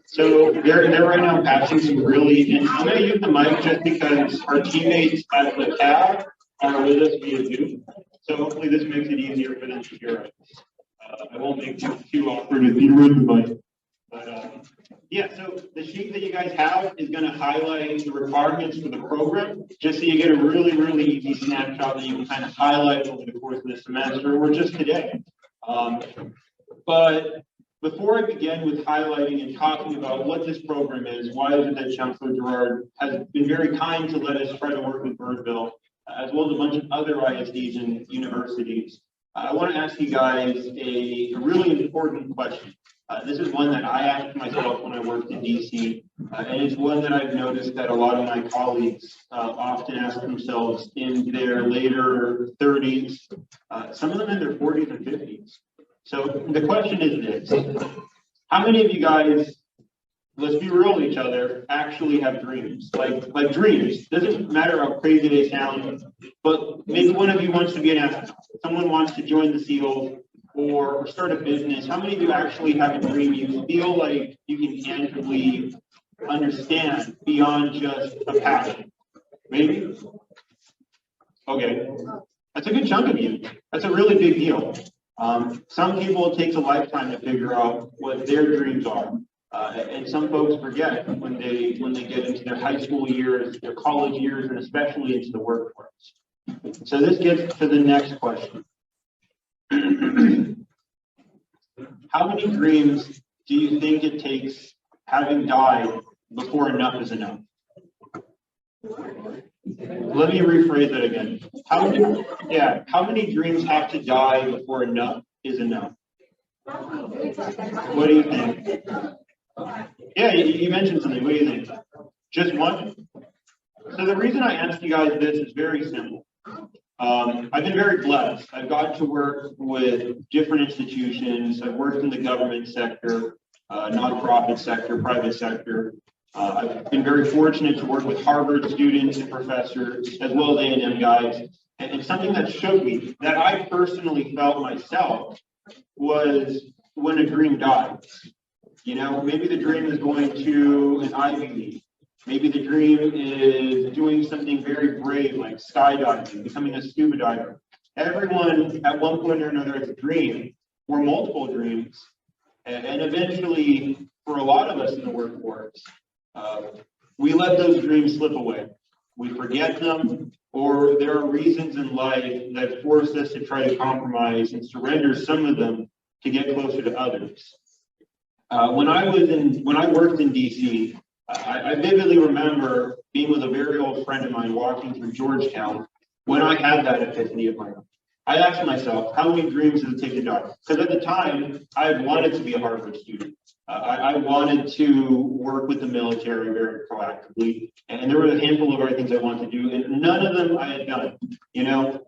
So they're right now passing some really, and I'm going to use the mic just because our teammates at the cab are with us via Zoom. So hopefully this makes it easier for them to hear us. I won't make it too awkward if you run the mic. But yeah, so the sheet that you guys have is going to highlight the requirements for the program, just so you get a really, really easy snapshot that you can kind of highlight over the course of the semester or just today. But before I begin with highlighting and talking about what this program is, why is it that Chancellor Gerard has been very kind to let us try to work with Birdville, as well as a bunch of other ISDs and universities, I want to ask you guys a really important question. This is one that I asked myself when I worked in DC, and it's one that I've noticed that a lot of my colleagues often ask themselves in their later 30s, some of them in their 40s and 50s. So the question is this: how many of you guys, let's be real with each other, actually have dreams? Like dreams. Doesn't matter how crazy they sound, but maybe one of you wants to be an astronaut. Someone wants to join the SEALs or start a business. How many of you actually have a dream you feel like you can tangibly understand beyond just a passion? Maybe? Okay. That's a good chunk of you. That's a really big deal. Some people, it takes a lifetime to figure out what their dreams are. And some folks forget when they get into their high school years, their college years, and especially into the workforce. So this gets to the next question. How many dreams do you think it takes having died before enough is enough? Let me rephrase that again. How many dreams have to die before enough is enough? What do you think? Yeah, you mentioned something. What do you think? Just one? So the reason I asked you guys this is very simple. I've been very blessed. I've got to work with different institutions. I've worked in the government sector, nonprofit sector, private sector. I've been very fortunate to work with Harvard students and professors, as well as A&M guys. And something that shook me, that I personally felt myself, was when a dream dies. You know, maybe the dream is going to an Ivy League. Maybe the dream is doing something very brave, like skydiving, becoming a scuba diver. Everyone, at one point or another, has a dream, or multiple dreams. And eventually, for a lot of us in the workforce, we let those dreams slip away. We forget them, or there are reasons in life that force us to try to compromise and surrender some of them to get closer to others. When I worked in DC, I vividly remember being with a very old friend of mine walking through Georgetown when I had that epiphany of my own. I asked myself, how many dreams does it take to die? Because at the time, I had wanted to be a Harvard student. I wanted to work with the military very proactively, and there were a handful of other things I wanted to do, and none of them I had done. You know,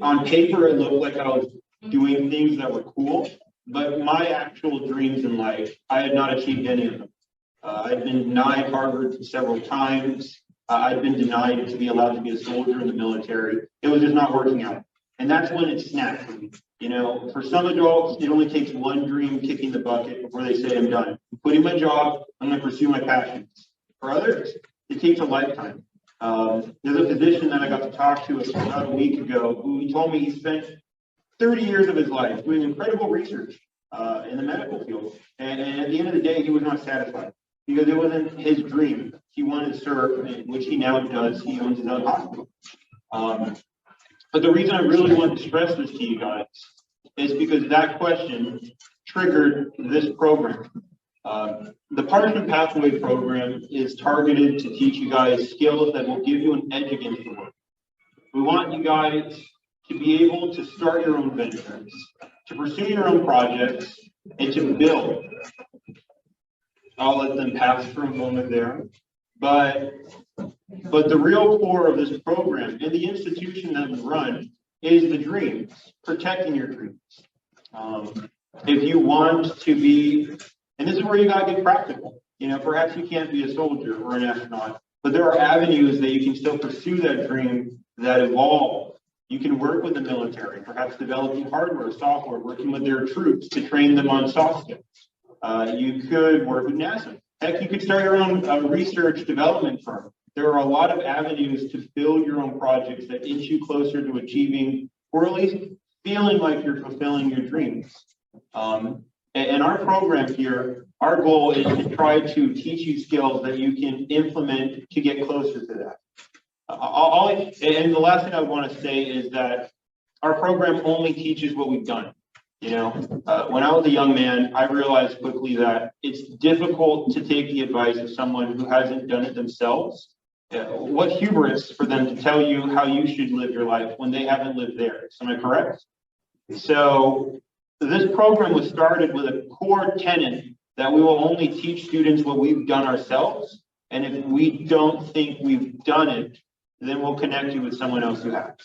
on paper, it looked like I was doing things that were cool, but my actual dreams in life, I had not achieved any of them. I'd been denied Harvard several times. I'd been denied to be allowed to be a soldier in the military. It was just not working out. And that's when it snapped for me. You know, for some adults, it only takes one dream kicking the bucket before they say, I'm done. I'm quitting my job. I'm going to pursue my passions. For others, it takes a lifetime. There's a physician that I got to talk to about a week ago who told me he spent 30 years of his life doing incredible research in the medical field. And at the end of the day, he was not satisfied because it wasn't his dream. He wanted to serve, which he now does. He owns his own hospital. But the reason I really want to stress this to you guys is because that question triggered this program. The Parchment Pathway program is targeted to teach you guys skills that will give you an edge against the world. We want you guys to be able to start your own ventures, to pursue your own projects, and to build. I'll let them pass for a moment there. But the real core of this program and the institution that we run is the dreams, protecting your dreams. If you want to be, and this is where you got to get practical. You know, perhaps you can't be a soldier or an astronaut, but there are avenues that you can still pursue that dream that evolve. You can work with the military, perhaps developing hardware, software, working with their troops to train them on soft skills. You could work with NASA Heck, you could start your own research development firm. There are a lot of avenues to build your own projects that inch you closer to achieving, or at least feeling like you're fulfilling your dreams. And our program here, our goal is to try to teach you skills that you can implement to get closer to that. And the last thing I want to say is that our program only teaches what we've done. You know, when I was a young man, I realized quickly that it's difficult to take the advice of someone who hasn't done it themselves. What hubris for them to tell you how you should live your life when they haven't lived theirs. Am I correct? So this program was started with a core tenet that we will only teach students what we've done ourselves. And if we don't think we've done it, then we'll connect you with someone else who has.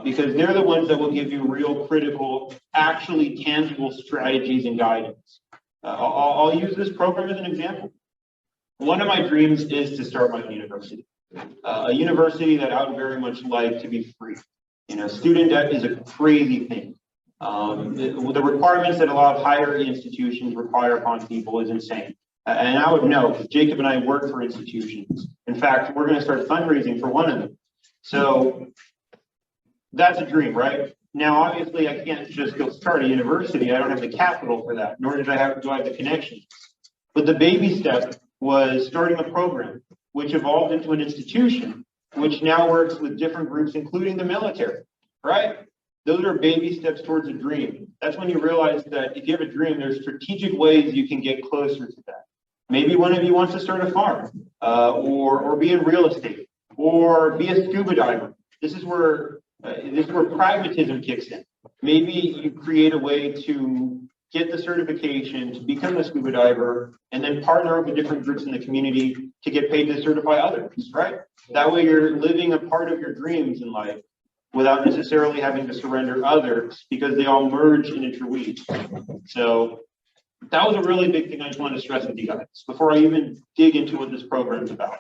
Because they're the ones that will give you real critical, actually tangible strategies and guidance. I'll use this program as an example. One of my dreams is to start my own university, a university that I would very much like to be free. You know, student debt is a crazy thing. The requirements that a lot of higher institutions require upon people is insane. And I would know, because Jacob and I work for institutions. In fact, we're going to start fundraising for one of them. So that's a dream, right? Now, obviously, I can't just go start a university. I don't have the capital for that, nor do I have the connections. But the baby step was starting a program, which evolved into an institution, which now works with different groups, including the military, right? Those are baby steps towards a dream. That's when you realize that if you have a dream, there's strategic ways you can get closer to that. Maybe one of you wants to start a farm, or be in real estate, or be a scuba diver. This is where pragmatism kicks in. Maybe you create a way to get the certification to become a scuba diver, and then partner with different groups in the community to get paid to certify others, right? That way you're living a part of your dreams in life without necessarily having to surrender others, because they all merge and interweave. So that was a really big thing I just wanted to stress with you guys before I even dig into what this program is about,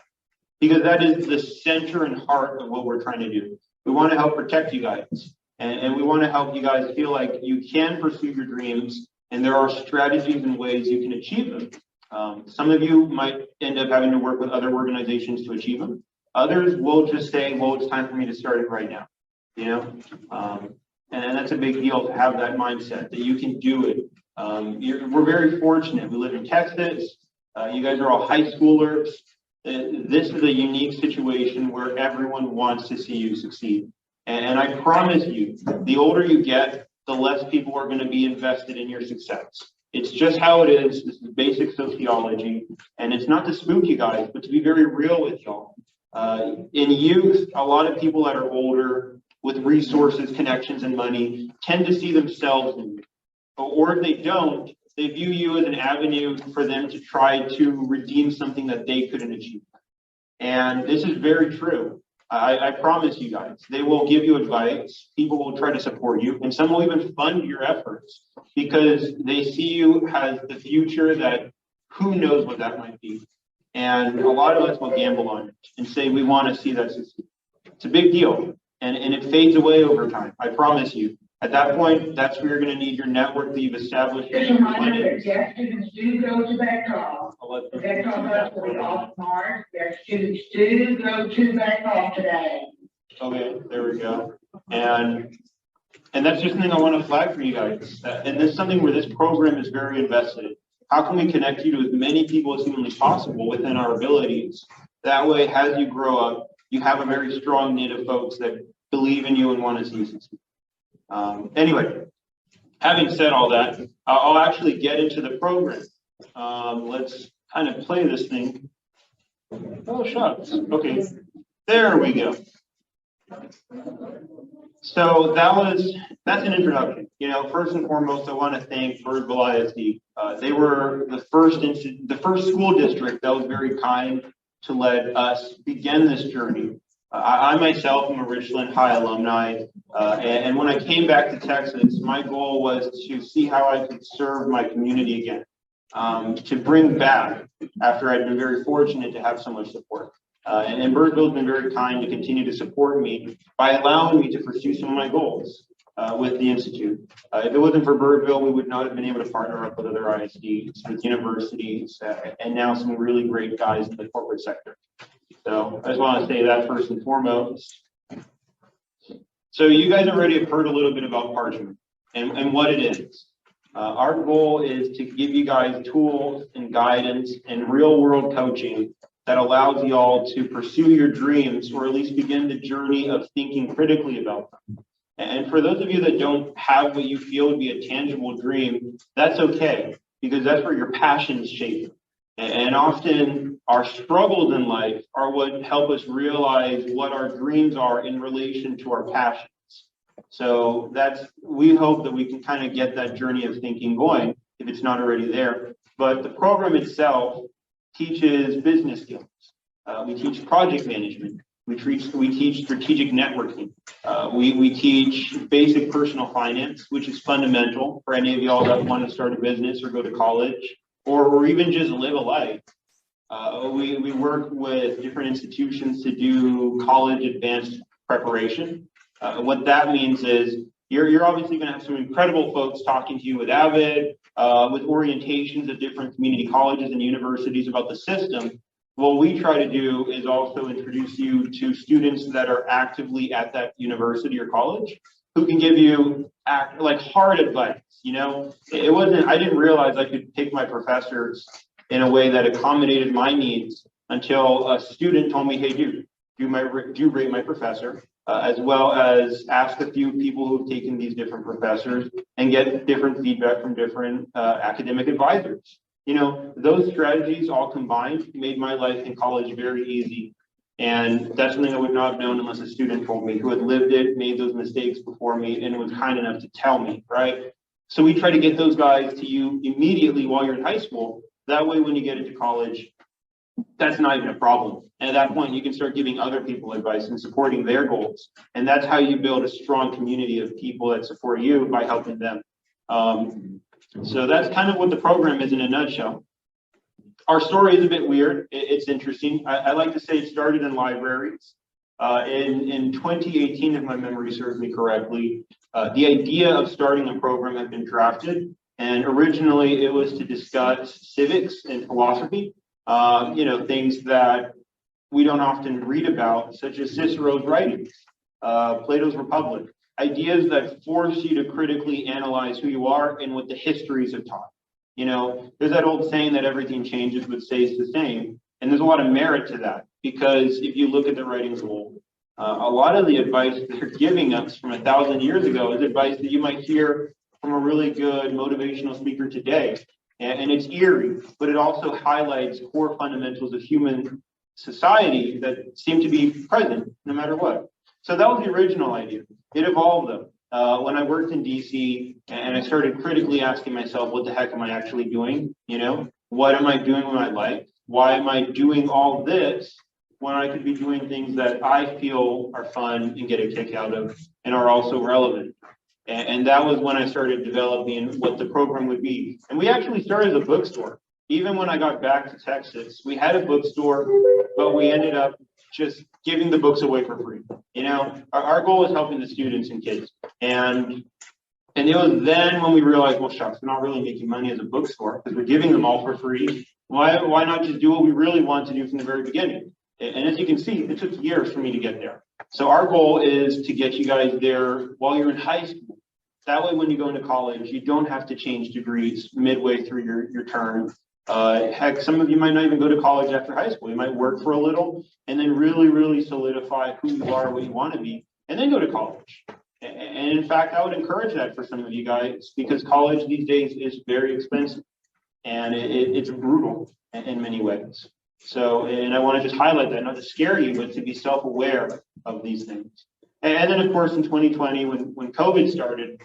because that is the center and heart of what we're trying to do. We want to help protect you guys, and we want to help you guys feel like you can pursue your dreams, and there are strategies and ways you can achieve them. Some of you might end up having to work with other organizations to achieve them. Others will just say, well, it's time for me to start it right now, you know? And that's a big deal to have that mindset that you can do it. We're very fortunate. We live in Texas. You guys are all high schoolers. This is a unique situation where everyone wants to see you succeed. And I promise you, the older you get, the less people are going to be invested in your success. It's just how it is. This is basic sociology. And it's not to spook you guys, but to be very real with y'all. In youth, a lot of people that are older with resources, connections, and money tend to see themselves in you. Or if they don't, they view you as an avenue for them to try to redeem something that they couldn't achieve. And this is very true. I promise you guys, they will give you advice. People will try to support you, and some will even fund your efforts because they see you as the future that who knows what that might be. And a lot of us will gamble on it and say we want to see that succeed. It's a big deal, and it fades away over time. I promise you. At that point, that's where you're going to need your network that you've established. Just a reminder that yes, students do go to that call. That call will be off tomorrow. Yes, students do go to that call today. Okay, there we go. And that's just something I want to flag for you guys. And this is something where this program is very invested in. How can we connect you to as many people as humanly possible within our abilities? That way, as you grow up, you have a very strong knit of folks that believe in you and want to see you succeed. Anyway, having said all that, I'll actually get into the program. Let's kind of play this thing. Oh, shucks. Okay, there we go. So that's an introduction. You know, first and foremost, I want to thank Birdsville ISD. They were the first school district that was very kind to let us begin this journey. I myself am a Richland High alumni, and when I came back to Texas, my goal was to see how I could serve my community again, to bring back after I'd been very fortunate to have so much support. And Birdsville's been very kind to continue to support me by allowing me to pursue some of my goals. with the Institute. If it wasn't for Birdville, we would not have been able to partner up with other ISDs, with universities, and now some really great guys in the corporate sector. So I just want to say that first and foremost. So you guys already have heard a little bit about Parchment and what it is. Our goal is to give you guys tools and guidance and real world coaching that allows y'all to pursue your dreams, or at least begin the journey of thinking critically about them. And for those of you that don't have what you feel would be a tangible dream, that's okay, because that's where your passions shape you. And often our struggles in life are what help us realize what our dreams are in relation to our passions. So we hope that we can kind of get that journey of thinking going, if it's not already there. But the program itself teaches business skills. We teach project management. We teach strategic networking. We teach basic personal finance, which is fundamental for any of y'all that want to start a business or go to college, or even just live a life. We work with different institutions to do college advanced preparation. What that means is you're obviously going to have some incredible folks talking to you with Avid, with orientations at different community colleges and universities about the system. What we try to do is also introduce you to students that are actively at that university or college who can give you like hard advice. You know, I didn't realize I could pick my professors in a way that accommodated my needs until a student told me, hey, dude, do you rate my professor? As well as ask a few people who've taken these different professors and get different feedback from different academic advisors. You know, those strategies all combined made my life in college very easy. And that's something I would not have known unless a student told me, who had lived it, made those mistakes before me, and was kind enough to tell me, right? So we try to get those guys to you immediately while you're in high school. That way, when you get into college, that's not even a problem. And at that point, you can start giving other people advice and supporting their goals. And that's how you build a strong community of people that support you by helping them. So that's kind of what the program is in a nutshell. Our story is a bit weird. It's interesting. I like to say it started in libraries. In 2018, if my memory serves me correctly, the idea of starting a program had been drafted. And originally, it was to discuss civics and philosophy. You know, things that we don't often read about, such as Cicero's writings, Plato's Republic, ideas that force you to critically analyze who you are and what the histories have taught. You know, there's that old saying that everything changes but stays the same. And there's a lot of merit to that, because if you look at the writings of old, a lot of the advice that they're giving us from 1,000 years ago is advice that you might hear from a really good motivational speaker today. And it's eerie, but it also highlights core fundamentals of human society that seem to be present no matter what. So that was the original idea. It evolved though. When I worked in DC and I started critically asking myself, what the heck am I actually doing? You know, what am I doing with my life? Why am I doing all this when I could be doing things that I feel are fun and get a kick out of and are also relevant? And that was when I started developing what the program would be. And we actually started as a bookstore. Even when I got back to Texas, we had a bookstore, but we ended up just giving the books away for free. You know, our goal is helping the students and kids. And it was then when we realized, well, shucks, we're not really making money as a bookstore because we're giving them all for free. Why not just do what we really want to do from the very beginning? And as you can see, it took years for me to get there. So our goal is to get you guys there while you're in high school. That way, when you go into college, you don't have to change degrees midway through your term. Heck, some of you might not even go to college after high school. You might work for a little and then really, really solidify who you are, what you want to be, and then go to college. And in fact, I would encourage that for some of you guys, because college these days is very expensive and it's brutal in many ways. So, and I want to just highlight that, not to scare you, but to be self-aware of these things. And then, of course, in 2020, when COVID started,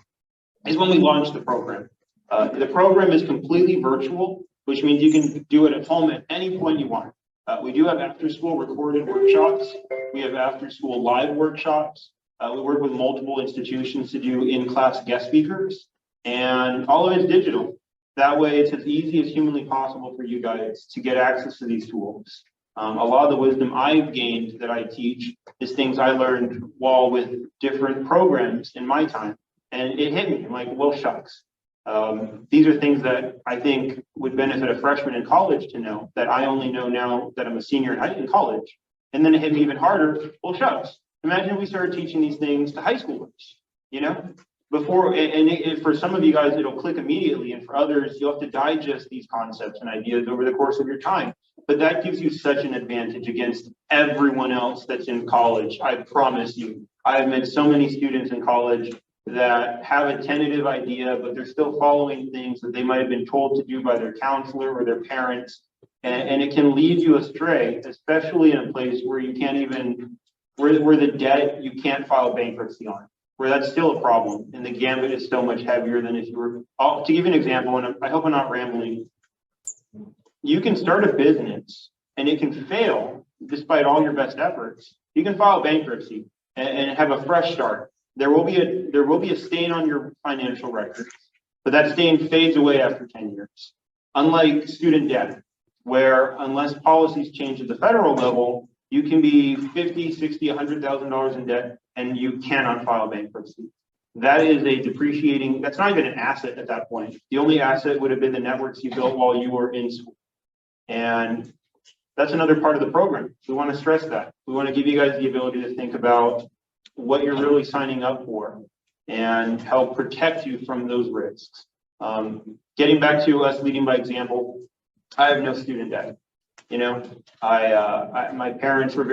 is when we launched the program. The program is completely virtual, which means you can do it at home at any point you want. We do have after-school recorded workshops. We have after-school live workshops. We work with multiple institutions to do in-class guest speakers, and all of it's digital. That way, it's as easy as humanly possible for you guys to get access to these tools. A lot of the wisdom I've gained that I teach is things I learned while with different programs in my time. And it hit me. I'm like, well, shucks. These are things that I think would benefit a freshman in college to know that I only know now that I'm a senior in college. And then it hit me even harder. Well, shucks. Imagine if we started teaching these things to high schoolers, you know, before, for some of you guys, it'll click immediately. And for others, you'll have to digest these concepts and ideas over the course of your time. But that gives you such an advantage against everyone else that's in college. I promise you, I've met so many students in college that have a tentative idea, but they're still following things that they might have been told to do by their counselor or their parents. And it can lead you astray, especially in a place where you can't even, where the debt you can't file bankruptcy on, where that's still a problem. And the gambit is so much heavier than if you were, to give you an example, and I hope I'm not rambling, you can start a business and it can fail despite all your best efforts. You can file bankruptcy and have a fresh start. There will be a stain on your financial records, but that stain fades away after 10 years. Unlike student debt, where unless policies change at the federal level, you can be $50, $60, $100,000 in debt and you cannot file bankruptcy. That is a depreciating, that's not even an asset at that point. The only asset would have been the networks you built while you were in school. And that's another part of the program. We want to stress that. We want to give you guys the ability to think about what you're really signing up for and help protect you from those risks. Getting back to us leading by example, I have no student debt. You know, my parents were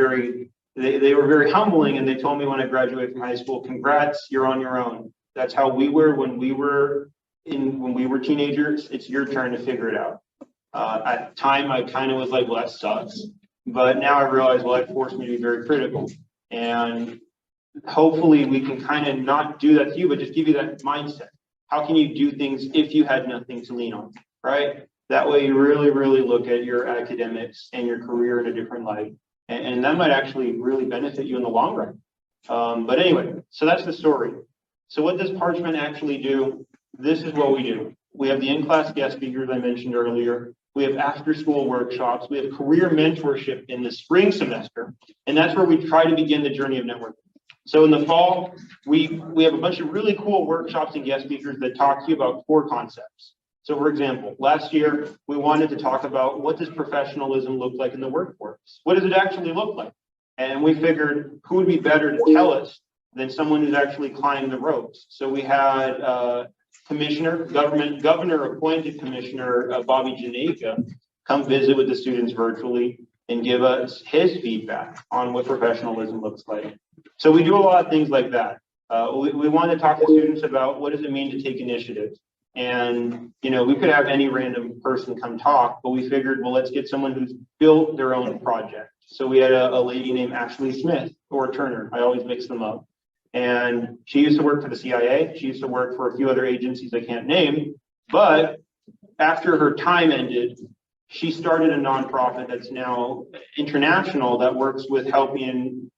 they were very humbling, and they told me when I graduated from high school, congrats, you're on your own. That's how we were when we were teenagers. It's your turn to figure it out. At the time, I kind of was like, well, that sucks. But now I realize, well, it forced me to be very critical. And hopefully we can kind of not do that to you, but just give you that mindset. How can you do things if you had nothing to lean on, right? That way you really, really look at your academics and your career in a different light. And that might actually really benefit you in the long run. But anyway, so that's the story. So what does Parchment actually do? This is what we do. We have the in-class guest speakers I mentioned earlier. We have after-school workshops. We have career mentorship in the spring semester. And that's where we try to begin the journey of networking. So in the fall, we have a bunch of really cool workshops and guest speakers that talk to you about core concepts. So for example, last year, we wanted to talk about what does professionalism look like in the workforce? What does it actually look like? And we figured who would be better to tell us than someone who's actually climbing the ropes. So we had governor appointed commissioner Bobby Janeka come visit with the students virtually and give us his feedback on what professionalism looks like. So we do a lot of things like that. We want to talk to students about what does it mean to take initiative. And, you know, we could have any random person come talk, but we figured, well, let's get someone who's built their own project. So we had a lady named Ashley Smith or Turner. I always mix them up. And she used to work for the CIA. She used to work for a few other agencies I can't name. But after her time ended, she started a nonprofit that's now international that works with helping,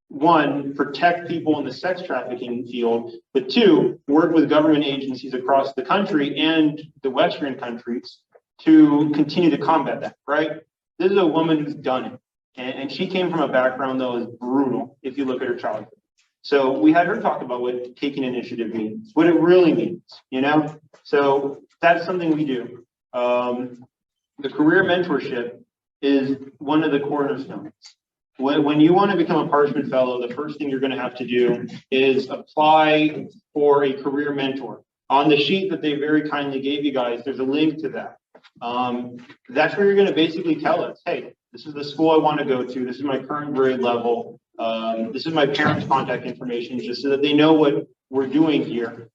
one, protect people in the sex trafficking field, but two, work with government agencies across the country and the Western countries to continue to combat that, right? This is a woman who's done it. And she came from a background that was brutal if you look at her childhood. So we had her talk about what taking initiative means, what it really means, you know? So that's something we do. The career mentorship is one of the cornerstones. When you want to become a Parchment Fellow, the first thing you're going to have to do is apply for a career mentor. On the sheet that they very kindly gave you guys, there's a link to that. That's where you're going to basically tell us, hey, this is the school I want to go to. This is my current grade level. This is my parents' contact information, just so that they know what we're doing here.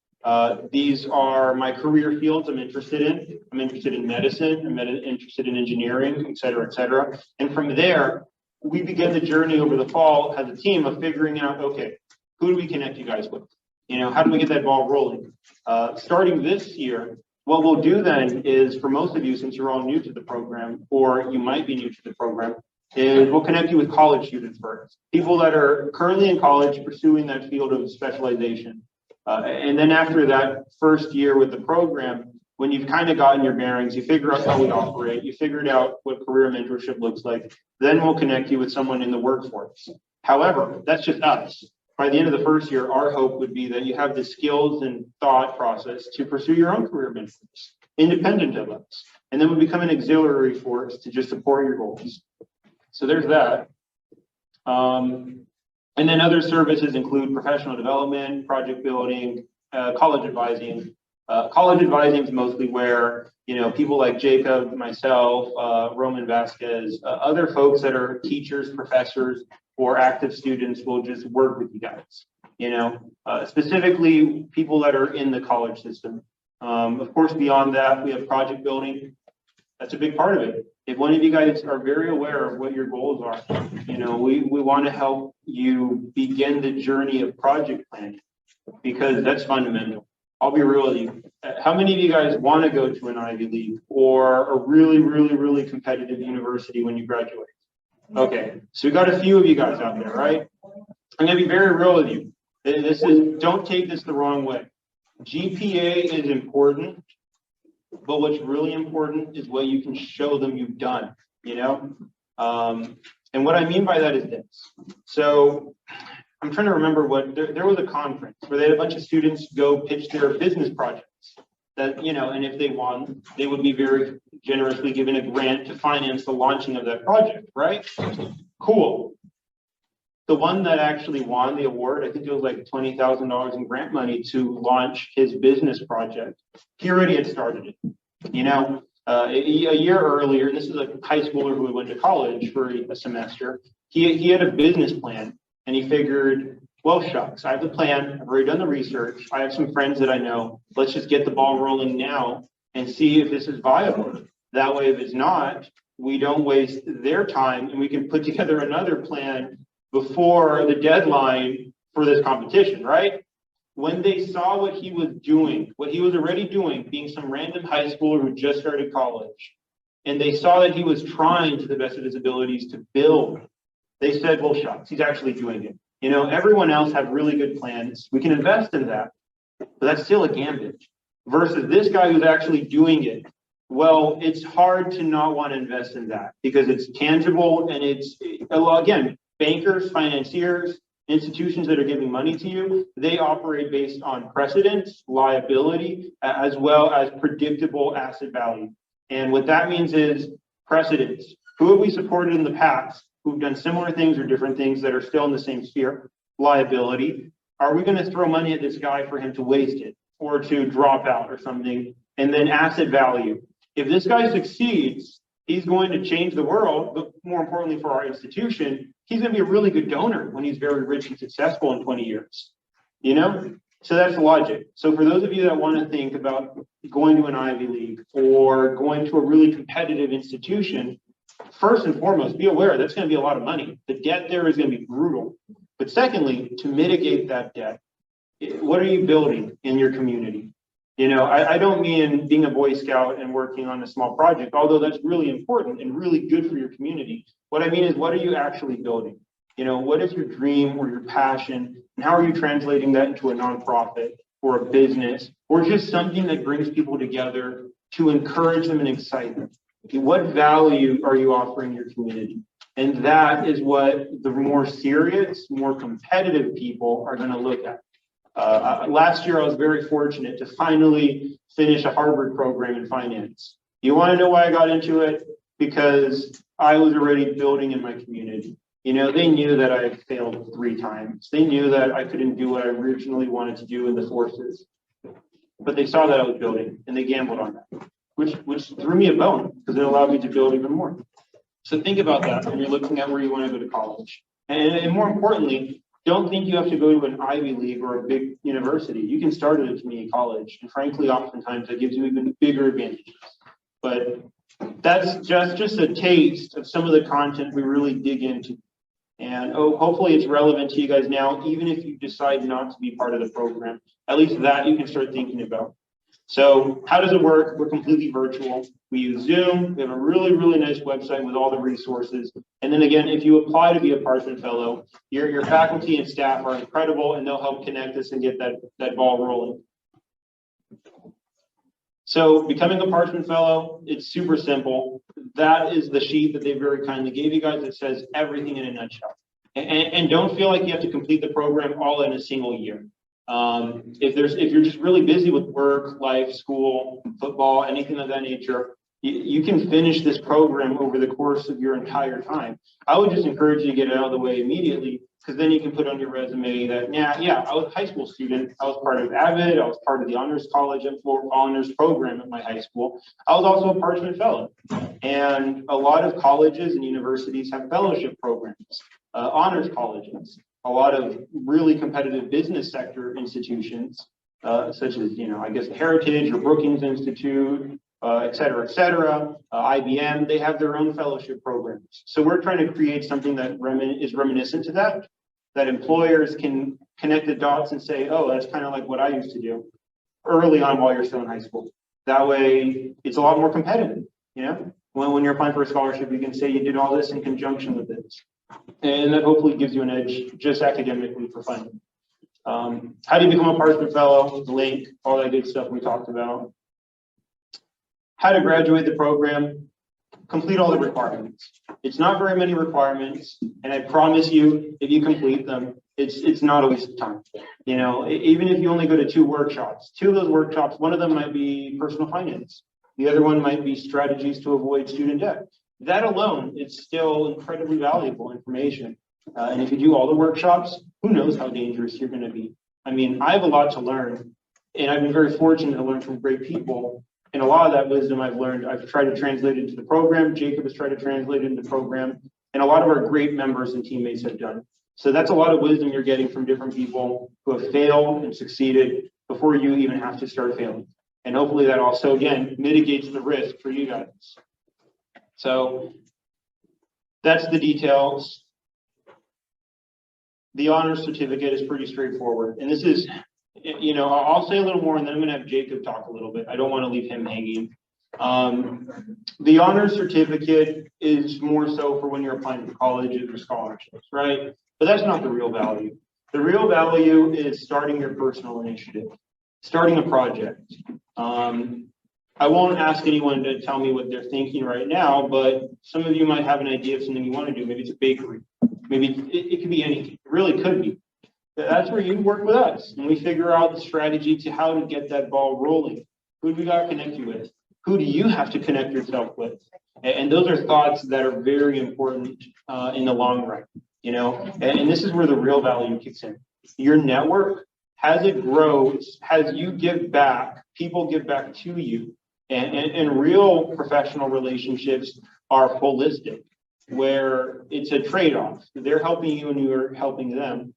These are my career fields I'm interested in. I'm interested in medicine. I'm interested in engineering, et cetera, et cetera. And from there, we begin the journey over the fall as a team of figuring out, okay, who do we connect you guys with? You know, how do we get that ball rolling? Starting this year, what we'll do then is, for most of you, since you're all new to the program, or you might be new to the program, is we'll connect you with college students first. People that are currently in college pursuing that field of specialization. And then after that first year with the program, when you've kind of gotten your bearings, you figure out how we operate, you figured out what career mentorship looks like, then we'll connect you with someone in the workforce. However, that's just us. by the end of the first year, our hope would be that you have the skills and thought process to pursue your own career mentors, independent of us. And then we become an auxiliary force to just support your goals. So there's that. And then other services include professional development, project building, college advising. College advising is mostly where, people like Jacob, myself, Roman Vasquez, other folks that are teachers, professors, or active students will just work with you guys, specifically people that are in the college system. Of course, beyond that, we have project building. That's a big part of it. If one of you guys are very aware of what your goals are, we want to help you begin the journey of project planning, because that's fundamental. I'll be real with you. How many of you guys want to go to an Ivy League or a really, really, really competitive university when you graduate? Okay, so we got a few of you guys out there, right? I'm going to be very real with you. Don't take this the wrong way. GPA is important, but what's really important is what you can show them you've done, And what I mean by that is this. So I'm trying to remember there was a conference where they had a bunch of students go pitch their business projects that, and if they won, they would be very generously given a grant to finance the launching of that project, right? Cool. The one that actually won the award, I think it was like $20,000 in grant money to launch his business project. He already had started it. A year earlier, and this is a high schooler who went to college for a semester. He had a business plan, and he figured, well, shucks, I have the plan. I've already done the research. I have some friends that I know. Let's just get the ball rolling now and see if this is viable. That way, if it's not, we don't waste their time, and we can put together another plan before the deadline for this competition, right? When they saw what he was doing, what he was already doing, being some random high schooler who just started college, and they saw that he was trying to the best of his abilities to build, they said, well, shucks, he's actually doing it. Everyone else have really good plans. We can invest in that, but that's still a gambit. Versus this guy who's actually doing it. Well, it's hard to not want to invest in that because it's tangible and again, bankers, financiers, institutions that are giving money to you, they operate based on precedence, liability, as well as predictable asset value. And what that means is precedence. Who have we supported in the past who've done similar things or different things that are still in the same sphere? Liability. Are we going to throw money at this guy for him to waste it or to drop out or something? And then asset value. If this guy succeeds, he's going to change the world, but more importantly for our institution, he's going to be a really good donor when he's very rich and successful in 20 years, So that's the logic. So for those of you that want to think about going to an Ivy League or going to a really competitive institution, first and foremost, be aware that's going to be a lot of money. The debt there is going to be brutal. But secondly, to mitigate that debt, what are you building in your community? I don't mean being a Boy Scout and working on a small project, although that's really important and really good for your community. What I mean is, what are you actually building? What is your dream or your passion, and how are you translating that into a nonprofit or a business or just something that brings people together to encourage them and excite them? What value are you offering your community? And that is what the more serious, more competitive people are going to look at. Last year, I was very fortunate to finally finish a Harvard program in finance. You want to know why I got into it? Because I was already building in my community. They knew that I had failed 3 times. They knew that I couldn't do what I originally wanted to do in the forces. But they saw that I was building, and they gambled on that, which threw me a bone because it allowed me to build even more. So think about that when you're looking at where you want to go to college. And more importantly, don't think you have to go to an Ivy League or a big university. You can start at a community college. And frankly, oftentimes that gives you even bigger advantages. But that's just a taste of some of the content we really dig into. And hopefully it's relevant to you guys now, even if you decide not to be part of the program. At least that you can start thinking about. So how does it work? We're completely virtual. We use Zoom. We have a really, really nice website with all the resources. And then again, if you apply to be a Parchment Fellow, your faculty and staff are incredible, and they'll help connect us and get that ball rolling. So becoming a Parchment Fellow, it's super simple. That is the sheet that they very kindly gave you guys that says everything in a nutshell. And don't feel like you have to complete the program all in a single year. If you're just really busy with work, life, school, football, anything of that nature, you can finish this program over the course of your entire time. I would just encourage you to get it out of the way immediately, because then you can put on your resume that, yeah, I was a high school student. I was part of AVID. I was part of the honors college and honors program at my high school. I was also a Parchment fellow. And a lot of colleges and universities have fellowship programs, honors colleges, a lot of really competitive business sector institutions, such as, I guess Heritage or Brookings Institute, et cetera, IBM, they have their own fellowship programs. So we're trying to create something that is reminiscent to that employers can connect the dots and say, oh, that's kind of like what I used to do early on while you're still in high school. That way, it's a lot more competitive, When you're applying for a scholarship, you can say you did all this in conjunction with this. And that hopefully gives you an edge just academically for funding. How do you become a Partisan fellow? The link, all that good stuff we talked about. How to graduate the program, complete all the requirements. It's not very many requirements, and I promise you, if you complete them, it's not a waste of time. Even if you only go to 2 workshops, 2 of those workshops, one of them might be personal finance. The other one might be strategies to avoid student debt. That alone, it's still incredibly valuable information. And if you do all the workshops, who knows how dangerous you're going to be. I mean, I have a lot to learn, and I've been very fortunate to learn from great people. And a lot of that wisdom I've learned, I've tried to translate into the program. Jacob has tried to translate into the program. And a lot of our great members and teammates have done. So that's a lot of wisdom you're getting from different people who have failed and succeeded before you even have to start failing. And hopefully that also, again, mitigates the risk for you guys. So that's the details. The honors certificate is pretty straightforward. And this is, I'll say a little more and then I'm going to have Jacob talk a little bit. I don't want to leave him hanging. The honors certificate is more so for when you're applying for colleges or scholarships, right? But that's not the real value. The real value is starting your personal initiative, starting a project. I won't ask anyone to tell me what they're thinking right now, but some of you might have an idea of something you want to do. Maybe it's a bakery. Maybe it could be anything. It really could be. That's where you work with us and we figure out the strategy to how to get that ball rolling. Who do we got to connect you with? Who do you have to connect yourself with? And those are thoughts that are very important in the long run, and this is where the real value kicks in. Your network, as it grows, as you give back, people give back to you. And real professional relationships are holistic, where it's a trade-off. They're helping you and you're helping them.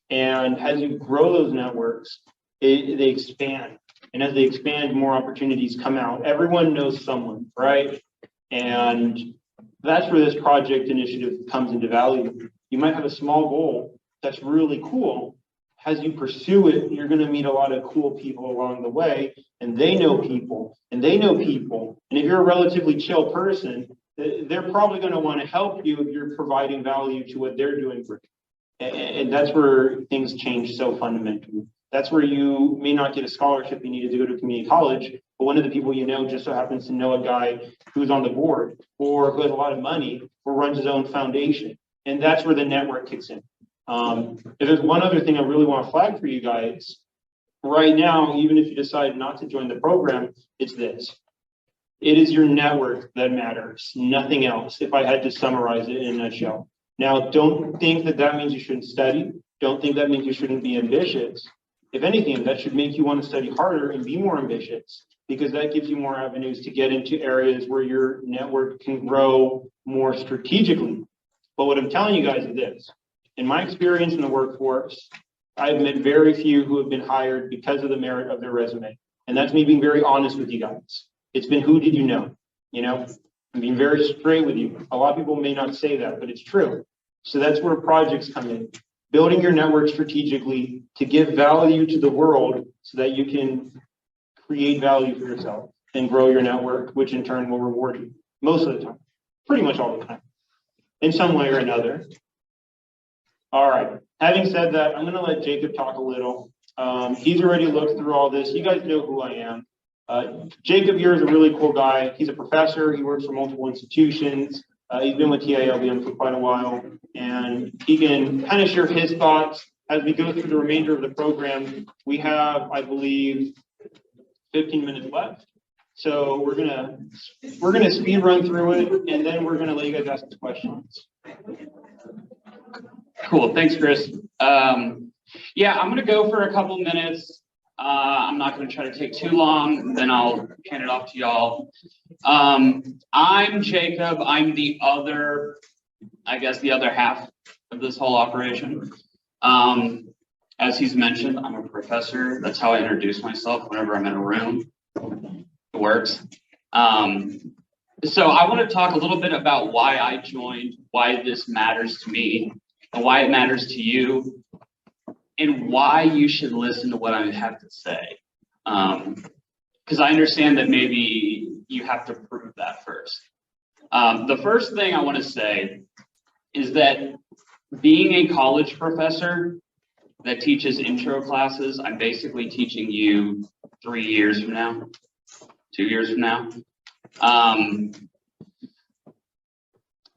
And as you grow those networks, they expand. And as they expand, more opportunities come out. Everyone knows someone, right? And that's where this project initiative comes into value. You might have a small goal that's really cool. As you pursue it, you're going to meet a lot of cool people along the way, and they know people, and they know people. And if you're a relatively chill person, they're probably going to want to help you if you're providing value to what they're doing for you. And that's where things change so fundamentally. That's where you may not get a scholarship you needed to go to community college, but one of the people you know just so happens to know a guy who's on the board or who has a lot of money or runs his own foundation. And that's where the network kicks in. If there's one other thing I really want to flag for you guys right now, even if you decide not to join the program, it's this. It is your network that matters, nothing else, if I had to summarize it in a nutshell. Now, don't think that means you shouldn't study. Don't think that means you shouldn't be ambitious. If anything, that should make you want to study harder and be more ambitious, because that gives you more avenues to get into areas where your network can grow more strategically. But what I'm telling you guys is this. In my experience in the workforce, I've met very few who have been hired because of the merit of their resume. And that's me being very honest with you guys. It's been, who did you know? I'm being very straight with you. A lot of people may not say that, but it's true. So that's where projects come in. Building your network strategically to give value to the world so that you can create value for yourself and grow your network, which in turn will reward you most of the time, pretty much all the time, in some way or another. All right. Having said that, I'm going to let Jacob talk a little. He's already looked through all this. You guys know who I am. Jacob here is a really cool guy. He's a professor. He works for multiple institutions. He's been with TILBM for quite a while, and he can kind of share his thoughts as we go through the remainder of the program. We have, I believe, 15 minutes left. So we're gonna speed run through it, and then we're gonna let you guys ask us questions. Cool, thanks, Chris. Yeah, I'm gonna go for a couple minutes. I'm not gonna try to take too long, then I'll hand it off to y'all. I'm Jacob. I'm the other half of this whole operation. As he's mentioned, I'm a professor. That's how I introduce myself whenever I'm in a room. It works. So I want to talk a little bit about why I joined, why this matters to me, and why it matters to you, and why you should listen to what I have to say. Because I understand that maybe you have to prove that first. The first thing I want to say is that being a college professor that teaches intro classes, I'm basically teaching you 3 years from now, 2 years from now.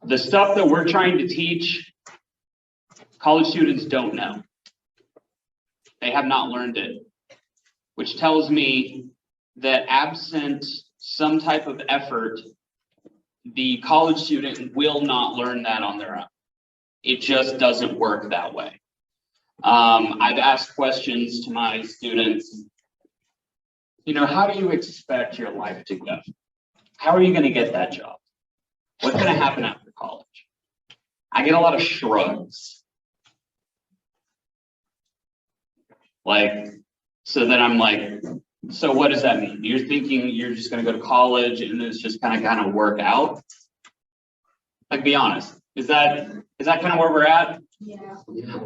The stuff that we're trying to teach, college students don't know. They have not learned it, which tells me that absent some type of effort, the college student will not learn that on their own. It just doesn't work that way. I've asked questions to my students, how do you expect your life to go? How are you going to get that job? What's going to happen after college? I get a lot of shrugs. So then I'm like, so what does that mean? You're thinking you're just going to go to college and it's just kind of work out? Be honest. Is that kind of where we're at? Yeah.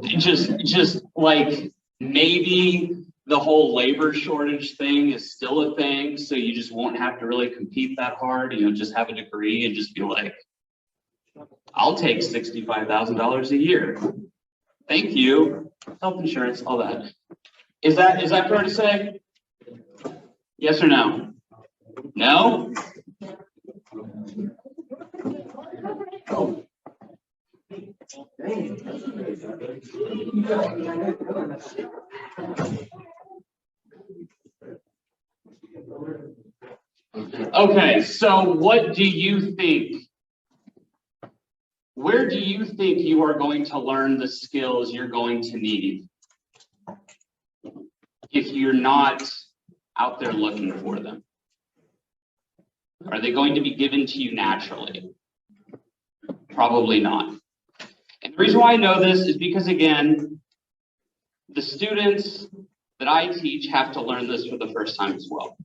Just like maybe the whole labor shortage thing is still a thing, so you just won't have to really compete that hard. Just have a degree and just be like, I'll take $65,000 a year. Thank you. Health insurance, all that. Is that fair to say? Yes or no? No? Okay, so what do you think? Where do you think you are going to learn the skills you're going to need if you're not out there looking for them? Are they going to be given to you naturally? Probably not. And the reason why I know this is because, again, the students that I teach have to learn this for the first time as well.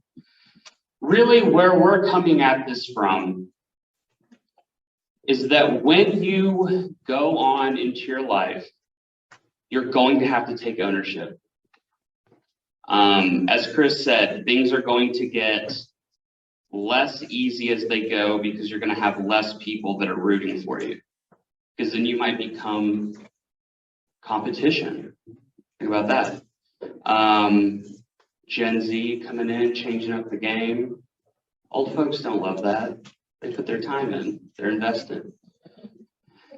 Really, where we're coming at this from is that when you go on into your life, you're going to have to take ownership. As Chris said, things are going to get less easy as they go because you're going to have less people that are rooting for you. Because then you might become competition. Think about that. Gen Z coming in, changing up the game. Old folks don't love that. They put their time in, they're invested.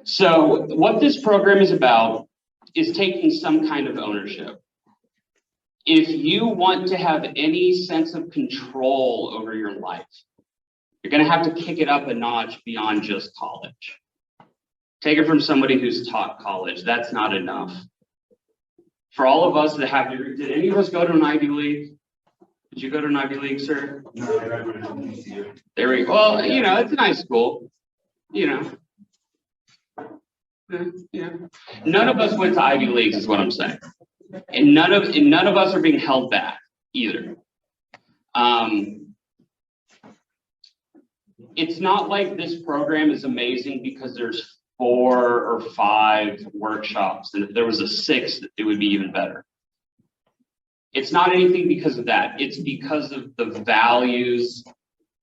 So what this program is about is taking some kind of ownership. If you want to have any sense of control over your life, you're going to have to kick it up a notch beyond just college. Take it from somebody who's taught college. That's not enough. For all of us that have, did any of us go to an Ivy League? Did you go to an Ivy League, sir? No, I graduated this year. There we go. Well, it's a nice school. Yeah. None of us went to Ivy Leagues, is what I'm saying. And none of us are being held back either. It's not like this program is amazing because there's 4 or 5 workshops, and if there was a 6th, it would be even better. It's not anything because of that. It's because of the values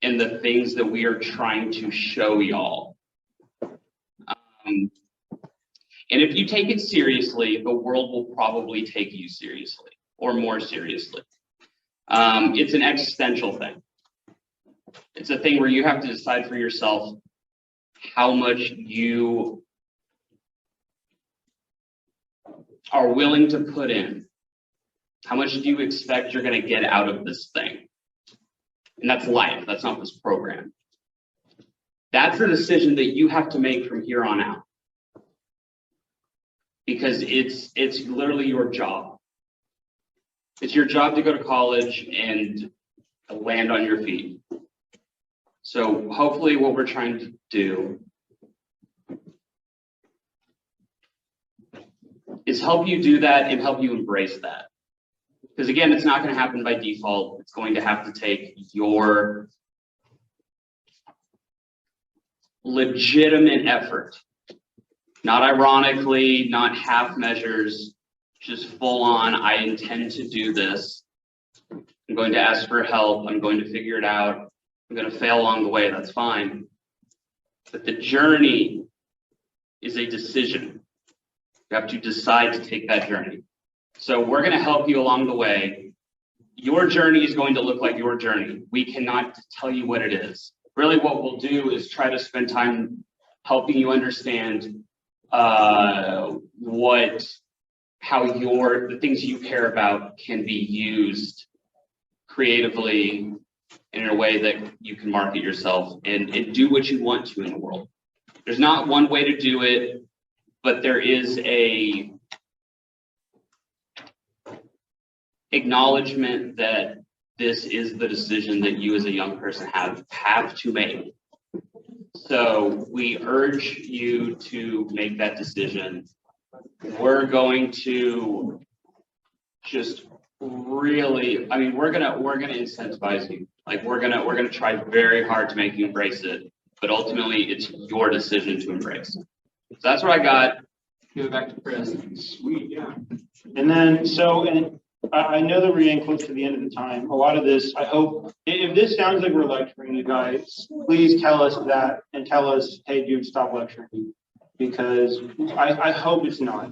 and the things that we are trying to show y'all. And if you take it seriously, the world will probably take you seriously or more seriously. It's an existential thing. It's a thing where you have to decide for yourself, how much you are willing to put in. How much do you expect you're going to get out of this thing? And that's life. That's not this program. That's the decision that you have to make from here on out. Because it's literally your job. It's your job to go to college and land on your feet. So hopefully what we're trying to do is help you do that and help you embrace that. Because again, it's not going to happen by default. It's going to have to take your legitimate effort. Not ironically, not half measures, just full on, I intend to do this. I'm going to ask for help. I'm going to figure it out. I'm going to fail along the way. That's fine. But the journey is a decision. You have to decide to take that journey. So we're going to help you along the way. Your journey is going to look like your journey. We cannot tell you what it is. Really what we'll do is try to spend time helping you understand how the things you care about can be used creatively in a way that you can market yourself and do what you want to in the world. There's not one way to do it, but there is a acknowledgement that this is the decision that you as a young person have to make. So we urge you to make that decision. We're going to just really, I mean, we're gonna incentivize you. Like we're gonna try very hard to make you embrace it, but ultimately it's your decision to embrace. So that's what I got. Give it back to Chris. Sweet, yeah. And then, and I know that we're getting close to the end of the time. A lot of this, I hope, if this sounds like we're lecturing you guys, please tell us that and tell us, hey, dude, stop lecturing. Because I hope it's not.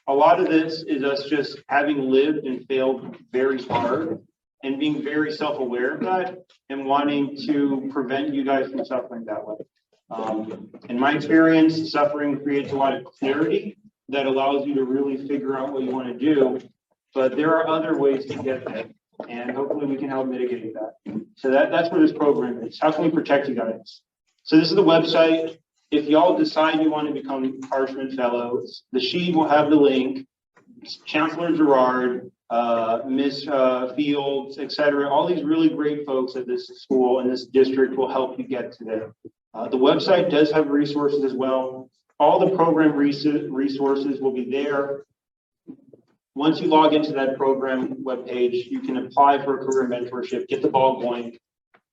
A lot of this is us just having lived and failed very hard and being very self-aware of that and wanting to prevent you guys from suffering that way. In my experience, suffering creates a lot of clarity that allows you to really figure out what you want to do. But there are other ways to get there, and hopefully we can help mitigate that. So that's what this program is. How can we protect you guys? So this is the website. If y'all decide you want to become Parchment Fellows, the sheet will have the link. Chancellor Gerard, Miss Fields, etc. All these really great folks at this school and this district will help you get to there. The website does have resources as well. All the program resources will be there. Once you log into that program webpage, you can apply for a career mentorship, get the ball going.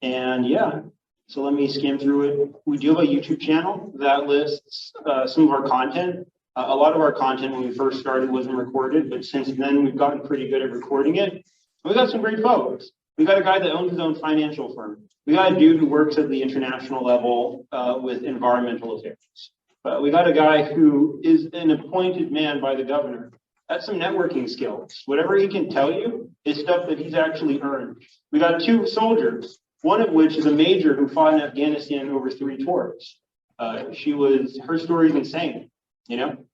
And yeah, so let me skim through it. We do have a YouTube channel that lists some of our content. A lot of our content when we first started wasn't recorded, but since then we've gotten pretty good at recording it. We've got some great folks. We got a guy that owns his own financial firm. We got a dude who works at the international level with environmental affairs. We got a guy who is an appointed man by the governor. That's some networking skills. Whatever he can tell you is stuff that he's actually earned. We got 2 soldiers, one of which is a major who fought in Afghanistan over 3 tours. Her story is insane, you know?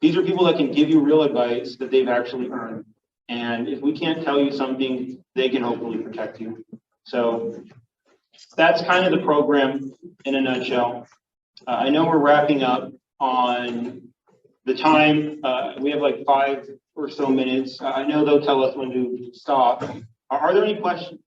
These are people that can give you real advice that they've actually earned. And if we can't tell you something, they can hopefully protect you. So that's kind of the program in a nutshell. I know we're wrapping up on the time. We have like 5 or so minutes. I know they'll tell us when to stop. Are there any questions?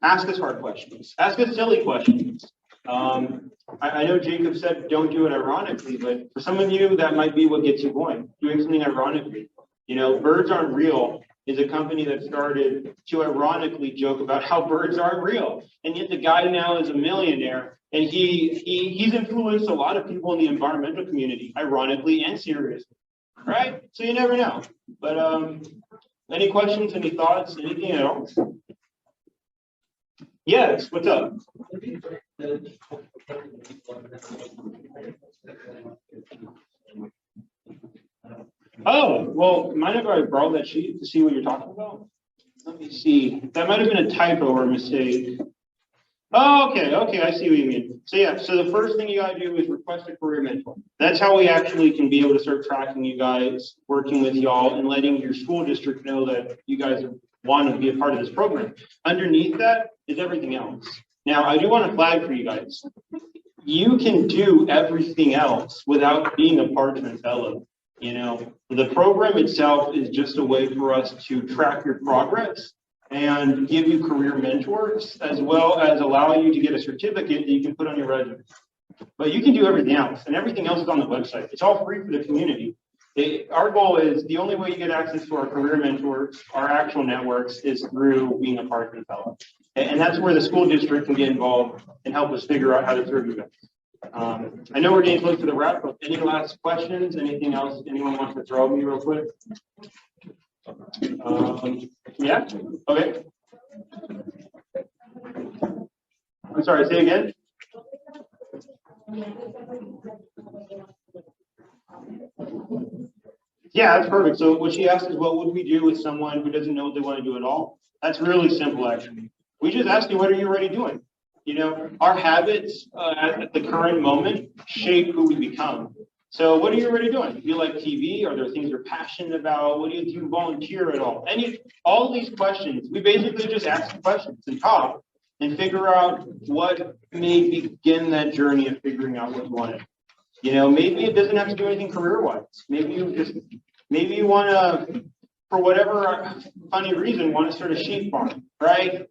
Ask us hard questions. Ask us silly questions. I know Jacob said don't do it ironically, but for some of you, that might be what gets you going, doing something ironically. You know, Birds Aren't Real is a company that started to ironically joke about how birds aren't real. And yet the guy now is a millionaire, and he's influenced a lot of people in the environmental community, ironically and seriously, right? So you never know. But any questions, any thoughts, anything at all? Yes, what's up? Oh, well, mind if I borrow that sheet to see what you're talking about? Let me see. That might have been a typo or a mistake. Oh, okay, I see what you mean. So yeah, so the first thing you gotta do is request a career mentor. That's how we actually can be able to start tracking you guys, working with y'all and letting your school district know that you guys want to be a part of this program. Underneath that is everything else. Now, I do want to flag for you guys. You can do everything else without being a Parchment fellow. You know, the program itself is just a way for us to track your progress and give you career mentors, as well as allow you to get a certificate that you can put on your resume. But you can do everything else, and everything else is on the website. It's all free for the community. Our goal is the only way you get access to our career mentors, our actual networks, is through being a Parchment fellow. And that's where the school district can get involved and help us figure out how to serve you guys. I know we're getting close to the wrap, but any last questions? Anything else anyone wants to throw at me real quick? Yeah, okay. I'm sorry, say again. Yeah, that's perfect. So what she asked is, what would we do with someone who doesn't know what they want to do at all? That's really simple, actually. We just ask you, what are you already doing? You know, our habits at the current moment shape who we become. So what are you already doing? Do you like TV? Are there things you're passionate about? What do you volunteer at all? All of these questions, we basically just ask questions and talk and figure out what may begin that journey of figuring out what you want to. You know, maybe it doesn't have to do anything career-wise. Maybe you want to, for whatever funny reason, want to start a sheep farm, right?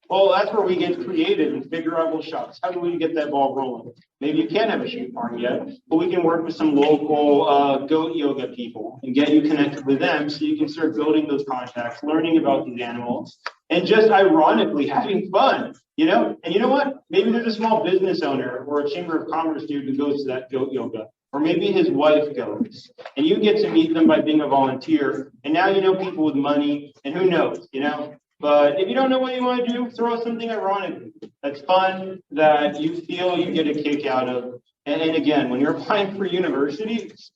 Well, that's where we get creative and figure out, well, shucks, how do we get that ball rolling? Maybe you can't have a sheep farm yet, but we can work with some local goat yoga people and get you connected with them so you can start building those contacts, learning about these animals, and just ironically having fun, you know? And you know what? Maybe there's a small business owner or a Chamber of Commerce dude who goes to that goat yoga, or maybe his wife goes, and you get to meet them by being a volunteer, and now you know people with money, and who knows, you know? But if you don't know what you want to do, throw something ironic that's fun, that you feel you get a kick out of. And again, when you're applying for universities,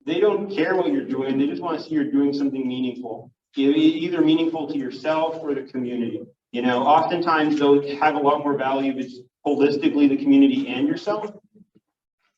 they don't care what you're doing. They just want to see you're doing something meaningful, either meaningful to yourself or the community. You know, oftentimes those have a lot more value if it's holistically the community and yourself.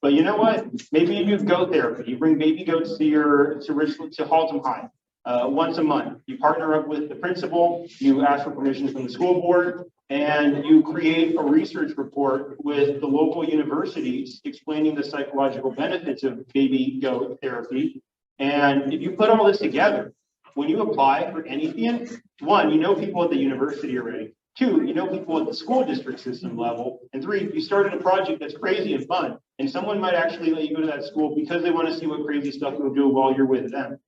But you know what? Maybe you do goat therapy. You bring baby goats to Haltom High. Once a month, you partner up with the principal, you ask for permission from the school board, and you create a research report with the local universities explaining the psychological benefits of baby goat therapy. And if you put all this together, when you apply for anything, one, you know people at the university already. Two, you know people at the school district system level. And three, you started a project that's crazy and fun. And someone might actually let you go to that school because they want to see what crazy stuff you'll do while you're with them.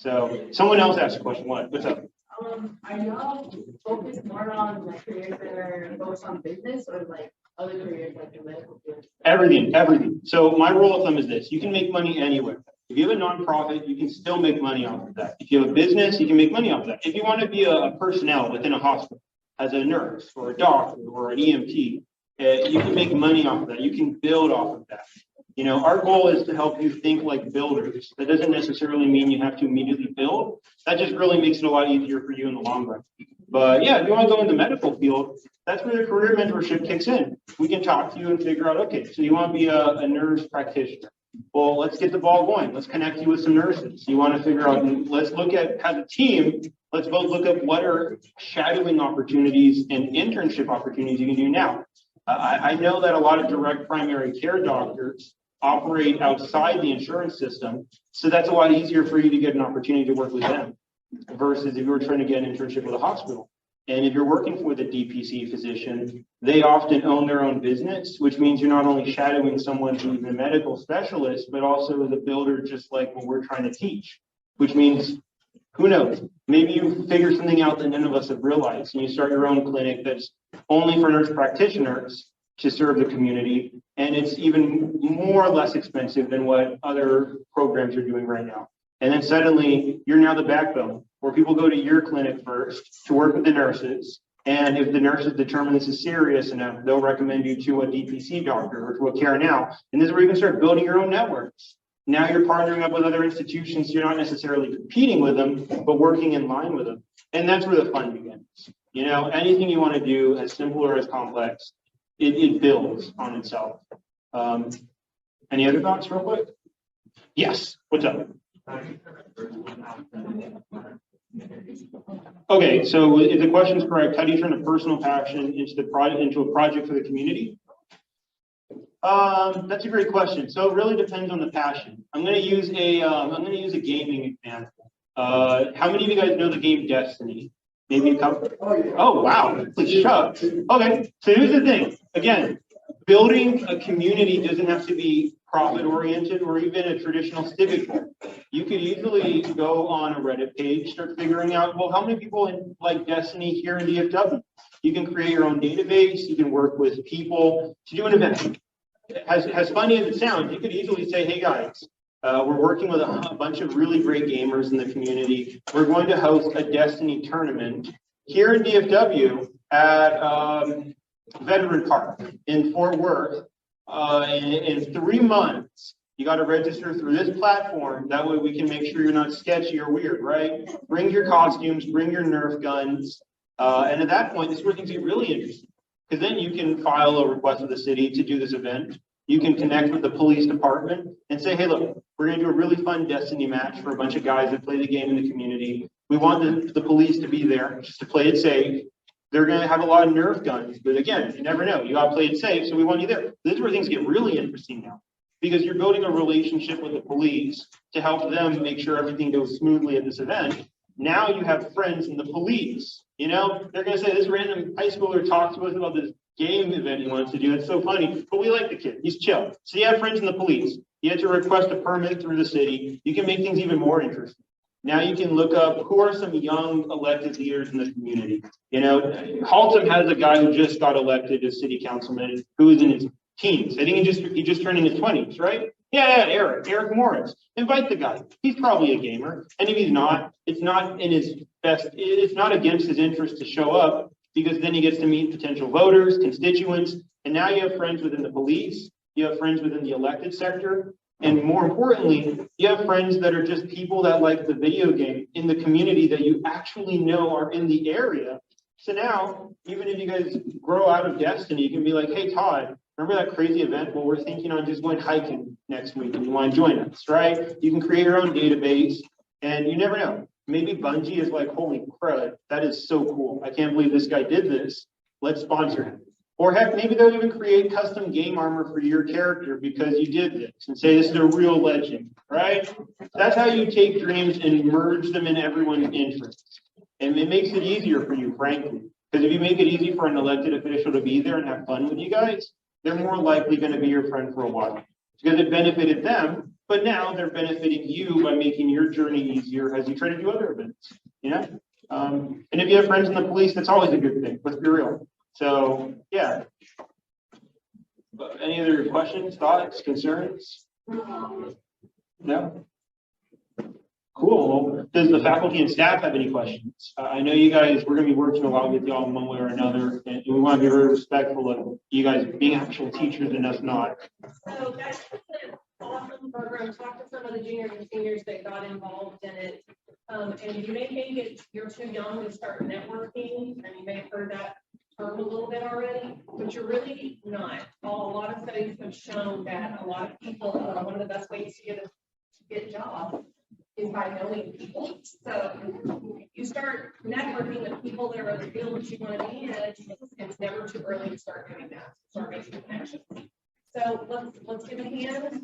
So someone else asked a question. What's up? Are y'all focused more on like careers that are focused on business or like other careers like the medical field? Everything. So my rule of thumb is this: you can make money anywhere. If you have a nonprofit, you can still make money off of that. If you have a business, you can make money off of that. If you want to be a personnel within a hospital, as a nurse or a doctor or an EMT, you can make money off of that. You can build off of that. You know, our goal is to help you think like builders. That doesn't necessarily mean you have to immediately build. That just really makes it a lot easier for you in the long run. But yeah, if you want to go in the medical field, that's where the career mentorship kicks in. We can talk to you and figure out, okay, so you want to be a nurse practitioner. Well, let's get the ball going. Let's connect you with some nurses. You want to figure out, let's look at, as a team, let's both look at what are shadowing opportunities and internship opportunities you can do now. I know that a lot of direct primary care doctors operate outside the insurance system. So that's a lot easier for you to get an opportunity to work with them versus if you were trying to get an internship with a hospital. And if you're working with a DPC physician, they often own their own business, which means you're not only shadowing someone who's a medical specialist, but also the builder, just like what we're trying to teach, which means, who knows, maybe you figure something out that none of us have realized and you start your own clinic that's only for nurse practitioners to serve the community. And it's even more or less expensive than what other programs are doing right now. And then suddenly you're now the backbone where people go to your clinic first to work with the nurses. And if the nurses determine this is serious enough, they'll recommend you to a DPC doctor or to a Care Now. And this is where you can start building your own networks. Now you're partnering up with other institutions. You're not necessarily competing with them, but working in line with them. And that's where the fun begins. You know, anything you want to do, as simple or as complex, it builds on itself. Any other thoughts real quick? Yes, what's up? Okay, so if the question's correct, how do you turn a personal passion into a project for the community? That's a great question. So it really depends on the passion. I'm going to use a gaming example. How many of you guys know the game Destiny? Maybe a couple. Oh wow! Please shut. Okay, so here's the thing. Again, building a community doesn't have to be profit oriented or even a traditional civic role. You could easily go on a Reddit page, start figuring out, well, how many people like Destiny here in DFW? You can create your own database. You can work with people to do an event. As funny as it sounds, you could easily say, hey guys, we're working with a bunch of really great gamers in the community. We're going to host a Destiny tournament here in DFW at Veteran Park in Fort Worth. In 3 months, you got to register through this platform. That way we can make sure you're not sketchy or weird, right? Bring your costumes, bring your Nerf guns. And at that point, this is where things get really interesting. Because then you can file a request with the city to do this event. You can connect with the police department and say, hey, look, we're going to do a really fun Destiny match for a bunch of guys that play the game in the community. We want the police to be there just to play it safe. They're going to have a lot of Nerf guns. But again, you never know. You got to play it safe, so we want you there. This is where things get really interesting now. Because you're building a relationship with the police to help them make sure everything goes smoothly at this event. Now you have friends in the police. You know, they're going to say, this random high schooler talked to us about this game event he wants to do. It's so funny, but we like the kid. He's chill. So you have friends in the police. You have to request a permit through the city. You can make things even more interesting. Now you can look up who are some young elected leaders in the community. You know, Haltom has a guy who just got elected as city councilman who is in his teens. I think he just turned in his 20s, right? Yeah, Eric Morris. Invite the guy. He's probably a gamer. And if he's not, it's not in his best, it's not against his interest to show up, because then he gets to meet potential voters, constituents, and now you have friends within the police, you have friends within the elected sector, and more importantly, you have friends that are just people that like the video game in the community that you actually know are in the area. So now, even if you guys grow out of Destiny, you can be like, hey, Todd, remember that crazy event? Well, we're thinking on just going hiking next week and you want to join us, right? You can create your own database and you never know. Maybe Bungie is like, holy crud, that is so cool. I can't believe this guy did this. Let's sponsor him. Or heck, maybe they'll even create custom game armor for your character because you did this and say this is a real legend, right? That's how you take dreams and merge them in everyone's interests. And it makes it easier for you, frankly. Because if you make it easy for an elected official to be there and have fun with you guys, they're more likely going to be your friend for a while. Because it benefited them, but now they're benefiting you by making your journey easier as you try to do other events, you know? And if you have friends in the police, that's always a good thing. Let's be real. So, yeah. Any other questions, thoughts, concerns? No? Cool. Well, does the faculty and staff have any questions? I know you guys, we're going to be working a lot with y'all in one way or another, and we want to be very respectful of you guys being actual teachers and us not. So that's an awesome program. Talk to some of the juniors and seniors that got involved in it. And you may think you're too young to start networking, and you may have heard that term a little bit already, but you're really not. A lot of studies have shown that a lot of people, one of the best ways to get a job is by knowing people. So you start networking with people that are in the field that you want to be in. It's never too early to start doing that. Start making connections. So let's give a hand.